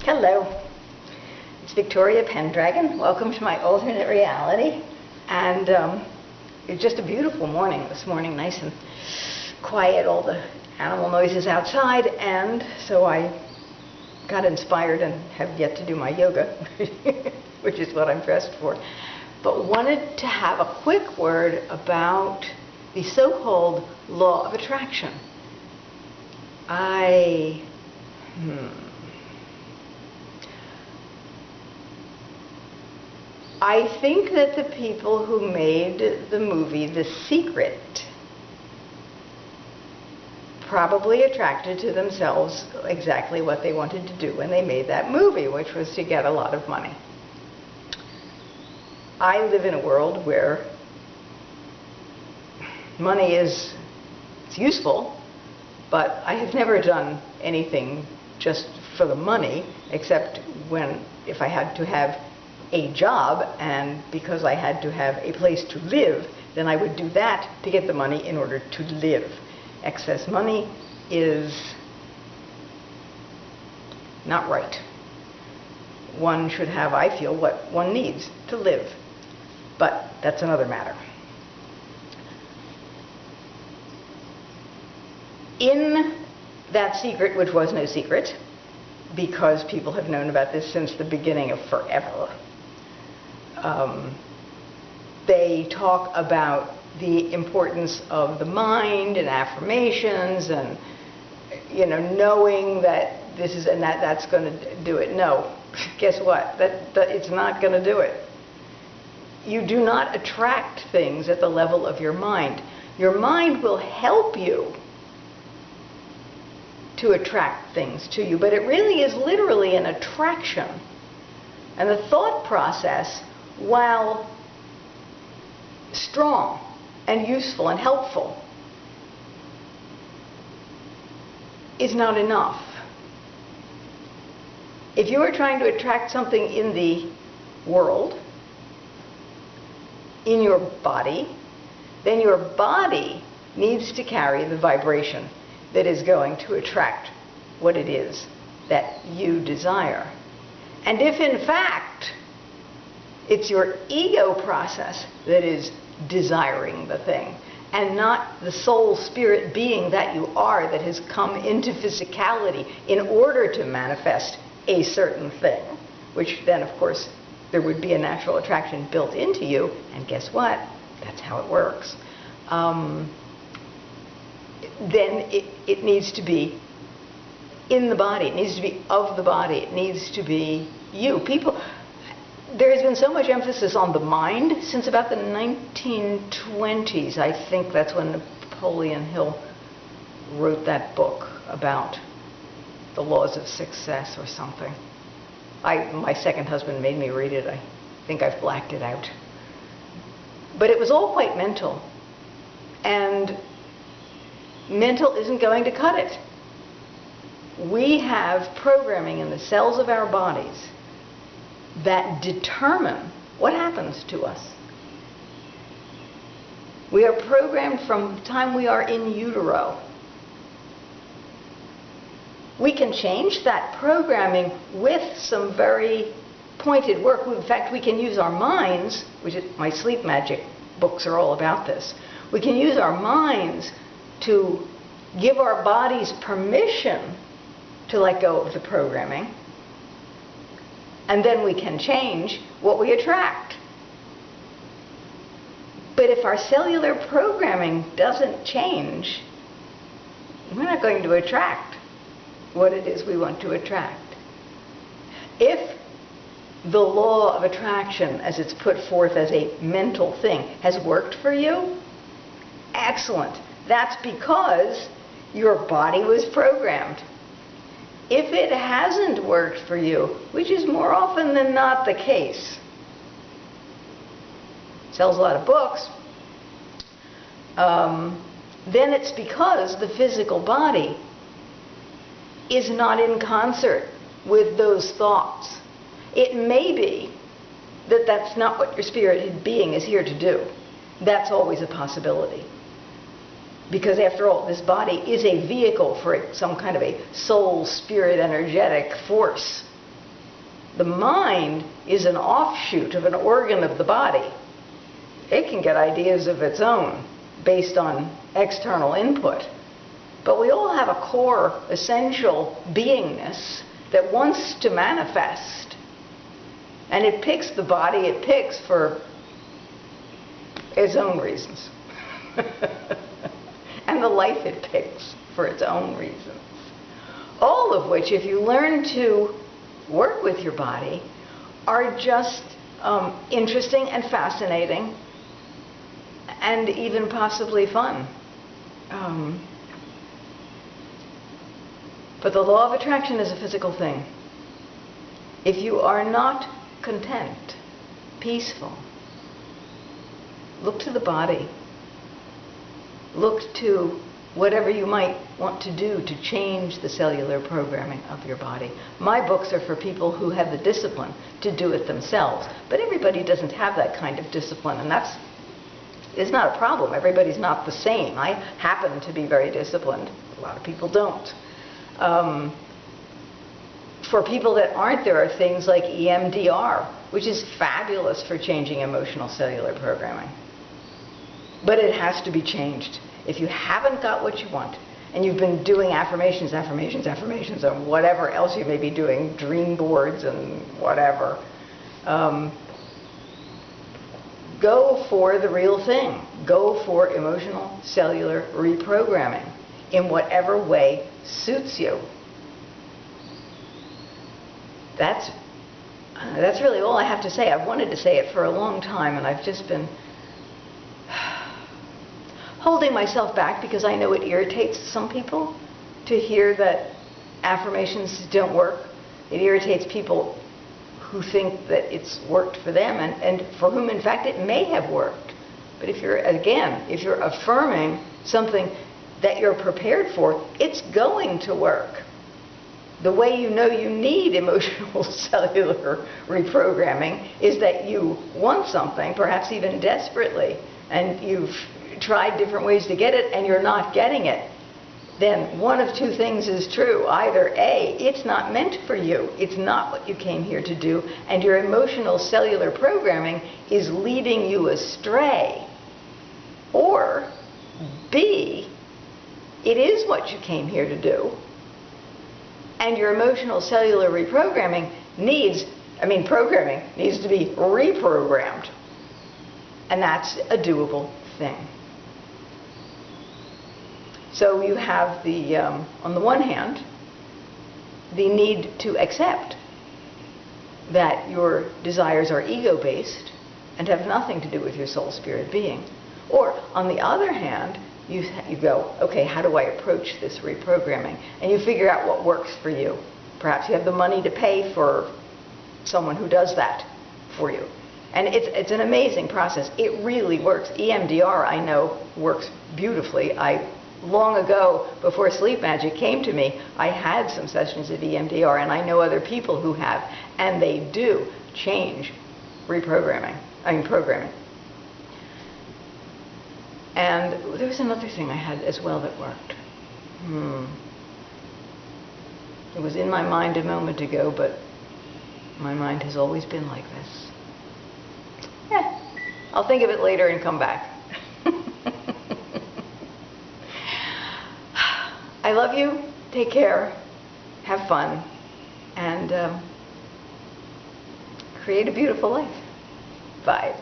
Hello, it's Victoria Pendragon. Welcome to my alternate reality. And it's just a beautiful morning this morning, nice and quiet, all the animal noises outside, and so I got inspired and have yet to do my yoga, which is what I'm dressed for, but wanted to have a quick word about the so-called law of attraction. I think that the people who made the movie The Secret probably attracted to themselves exactly what they wanted to do when they made that movie, which was to get a lot of money. I live in a world where money is useful, but I have never done anything just for the money, except if I had to have a job, and because I had to have a place to live, then I would do that to get the money in order to live. Excess money is not right. One should have, I feel, what one needs to live. But that's another matter. In that secret, which was no secret, because people have known about this since the beginning of forever, they talk about the importance of the mind and affirmations and, knowing that this is and that's going to do it. No, guess what? That it's not going to do it. You do not attract things at the level of your mind. Your mind will help you to attract things to you, but it really is literally an attraction. And the thought process, while strong and useful and helpful, is not enough. If you are trying to attract something in the world, in your body, then your body needs to carry the vibration that is going to attract what it is that you desire. And if in fact it's your ego process that is desiring the thing, and not the soul spirit being that you are that has come into physicality in order to manifest a certain thing, which then of course there would be a natural attraction built into you, and guess what? That's how it works. Then it needs to be in the body, it needs to be of the body, it needs to be you. There has been so much emphasis on the mind since about the 1920s. I think that's when Napoleon Hill wrote that book about the laws of success or something. My second husband made me read it. I think I've blacked it out. But it was all quite mental. And mental isn't going to cut it. We have programming in the cells of our bodies that determine what happens to us. We are programmed from the time we are in utero. We can change that programming with some very pointed work. In fact, we can use our minds, which is, my sleep magic books are all about this. We can use our minds to give our bodies permission to let go of the programming, and then we can change what we attract. But if our cellular programming doesn't change, we're not going to attract what it is we want to attract. If the law of attraction, as it's put forth as a mental thing, has worked for you, excellent. That's because your body was programmed. If it hasn't worked for you, which is more often than not the case, sells a lot of books, then it's because the physical body is not in concert with those thoughts. It may be that that's not what your spirit being is here to do. That's always a possibility. Because after all, this body is a vehicle for some kind of a soul, spirit, energetic force The mind is an offshoot of an organ of the body. It can get ideas of its own based on external input. But we all have a core, essential beingness that wants to manifest. And it picks the body it picks for its own reasons. And the life it picks for its own reasons. All of which, if you learn to work with your body, are just interesting and fascinating and even possibly fun. But the law of attraction is a physical thing. If you are not content, peaceful, look to the body. Look to whatever you might want to do to change the cellular programming of your body. My books are for people who have the discipline to do it themselves. But everybody doesn't have that kind of discipline, and it's not a problem. Everybody's not the same. I happen to be very disciplined. A lot of people don't. For people that aren't, there are things like EMDR, which is fabulous for changing emotional cellular programming. But it has to be changed. If you haven't got what you want, and you've been doing affirmations, and whatever else you may be doing, dream boards and whatever, go for the real thing. Go for emotional cellular reprogramming in whatever way suits you. That's really all I have to say. I've wanted to say it for a long time, and I've just been holding myself back because I know it irritates some people to hear that affirmations don't work. It irritates people who think that it's worked for them and for whom, in fact, it may have worked. But if you're affirming something that you're prepared for, it's going to work. The way you know you need emotional cellular reprogramming is that you want something, perhaps even desperately, and you've tried different ways to get it and you're not getting it. Then one of two things is true. Either A, it's not meant for you. It's not what you came here to do, and your emotional cellular programming is leading you astray. Or B, it is what you came here to do, and your emotional cellular reprogramming programming needs to be reprogrammed. And that's a doable thing. So you have the, on the one hand, the need to accept that your desires are ego-based and have nothing to do with your soul spirit being. Or, on the other hand, you go, okay, how do I approach this reprogramming? And you figure out what works for you. Perhaps you have the money to pay for someone who does that for you. And it's an amazing process. It really works. EMDR, I know, works beautifully. Long ago, before sleep magic came to me, I had some sessions of EMDR, and I know other people who have, and they do change programming. And there was another thing I had as well that worked. It was in my mind a moment ago, but my mind has always been like this. I'll think of it later and come back. I love you. Take care. Have fun. And create a beautiful life. Bye.